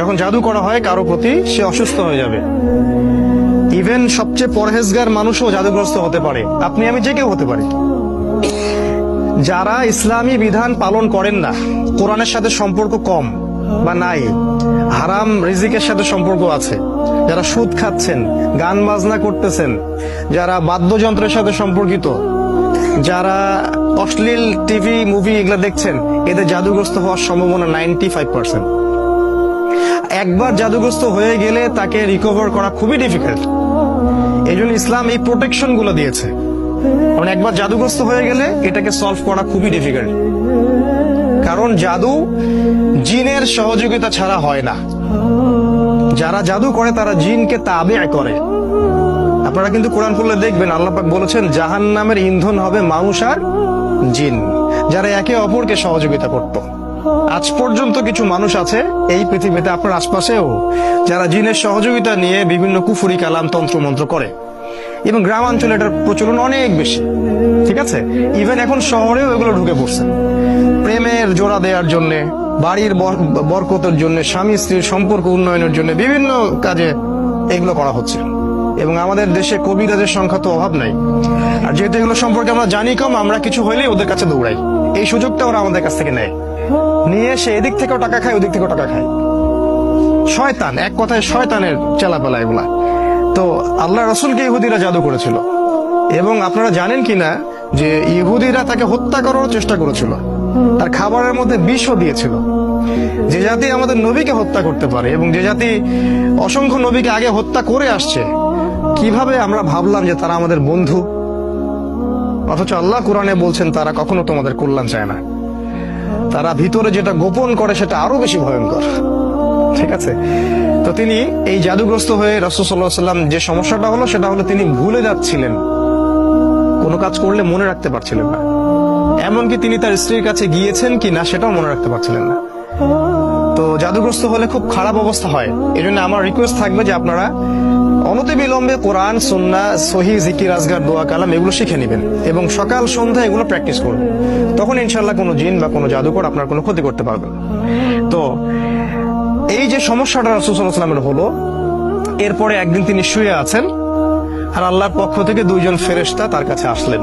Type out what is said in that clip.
যখন জাদু করা হয় কারো প্রতি, সে অসুস্থ হয়ে যাবে। ইভেন সবচেয়ে পরহেজগার মানুষও জাদুগ্রস্ত হতে পারে, আপনি আমি যে কেউ হতে পারি। যারা ইসলামী বিধান পালন করেন না, কোরআনের সাথে সম্পর্ক কম বা নাই, হারাম রিজিকের সাথে সম্পর্ক আছে, যারা সুদ খাচ্ছেন, গান বাজনা করতেছেন, যারা বাদ্যযন্ত্রের সাথে সম্পর্কিত, যারা অশ্লীল টিভি মুভি এগুলা দেখছেন, এদের জাদুগ্রস্ত হওয়ার সম্ভাবনা 95%। একবার জাদুগ্রস্ত হয়ে গেলে তাকে রিকভার করা খুবই ডিফিকাল্ট। এই জন্য ইসলাম এই প্রোটেকশন গুলো দিয়েছে। কারণ একবার জাদুগ্রস্ত হয়ে গেলে এটাকে সলভ করা খুবই ডিফিকাল্ট। কারণ জাদু জিনের সহযোগিতা ছাড়া হয় না। যারা জাদু করে তারা জিনকে তাবে করে। আপনারা কিন্তু কোরআন পড়লে দেখবেন আল্লাহ পাক বলেছেন জাহান্নামের ইন্ধন হবে মানুষ আর জিন, যারা একে অপরকে সহযোগিতা করত। আজ পর্যন্ত কিছু মানুষ আছে এই পৃথিবীতে, আপনার আশপাশেও, যারা জিনের সহযোগিতা নিয়ে বিভিন্ন কুফরি কালাম তন্ত্র মন্ত্র করে, এবং গ্রামাঞ্চলে এটার প্রচলন অনেক বেশি। ঠিক আছে, ইভেন এখন শহরেও এগুলো ঢুকে পড়ছে। প্রেমের জোড়া দেওয়ার জন্য, বাড়ির বরকতের জন্য, স্বামী স্ত্রীর সম্পর্ক উন্নয়নের জন্য বিভিন্ন কাজে এগুলো করা হচ্ছে। এবং আমাদের দেশে কবিরাজের সংখ্যা তো অভাব নাই। আর যেহেতু এগুলো সম্পর্কে আমরা জানি কম, আমরা কিছু হইলেই ওদের কাছে দৌড়াই। এই সুযোগটা ওরা আমাদের কাছ থেকে নেয়, নিয়ে এসে এদিক থেকেও টাকা খায়, ওদিক থেকেও টাকা খায়। শয়তান, এক কথায় শয়তানের চেলাপেলা এগুলা। তো আল্লাহ রসুলকে ইহুদিরা জাদু করেছিল, এবং আপনারা জানেন কিনা যে ইহুদিরা তাকে হত্যা করার চেষ্টা করেছিল, তার খাবারের মধ্যে বিষও দিয়েছিল। যে জাতি আমাদের নবীকে হত্যা করতে পারে, এবং যে জাতি অসংখ্য নবীকে আগে হত্যা করে আসছে, কিভাবে আমরা ভাবলাম যে তারা আমাদের বন্ধু? অথচ আল্লাহ কোরআনে বলছেন তারা কখনো তোমাদের কল্যাণ চায় না। তারা ভিতরে যেটা গোপন করে সেটা আরো বেশি ভয়ঙ্কর। ঠিক আছে, তো তিনি এই জাদুগ্রস্ত হয়ে রাসূল সাল্লাল্লাহু আলাইহি ওয়াসাল্লাম যে সমস্যাটা হলো সেটা হলো তিনি ভুলে যাচ্ছিলেন, কোনো কাজ করলে মনে রাখতে পারছিলেন না। এমনকি তিনি তার স্ত্রীর কাছে গিয়েছেন কি না সেটাও মনে রাখতে পারছিলেন না। তো জাদুগ্রস্ত হলে খুব খারাপ অবস্থা হয়। এই জন্য আমার রিকোয়েস্ট থাকবে যে আপনারা অনতিবিলম্বে কোরআন, সুন্নাহ, সহিহ জিকির, আজগার, দোয়া, কালাম এগুলো শিখে নেবেন, এবং সকাল সন্ধ্যা এগুলো প্র্যাকটিস করবেন। তখন ইনশাল্লাহ কোনো জিন বা কোনো জাদুকর আপনার কোনো ক্ষতি করতে পারবে না। তো এই যে সমস্যাটা রাসূল সাল্লাল্লাহু আলাইহি ওয়াসাল্লামের হলো, এরপরে একদিন তিনি শুয়ে আছেন, আর আল্লাহর পক্ষ থেকে দুইজন ফেরেশতা তার কাছে আসলেন।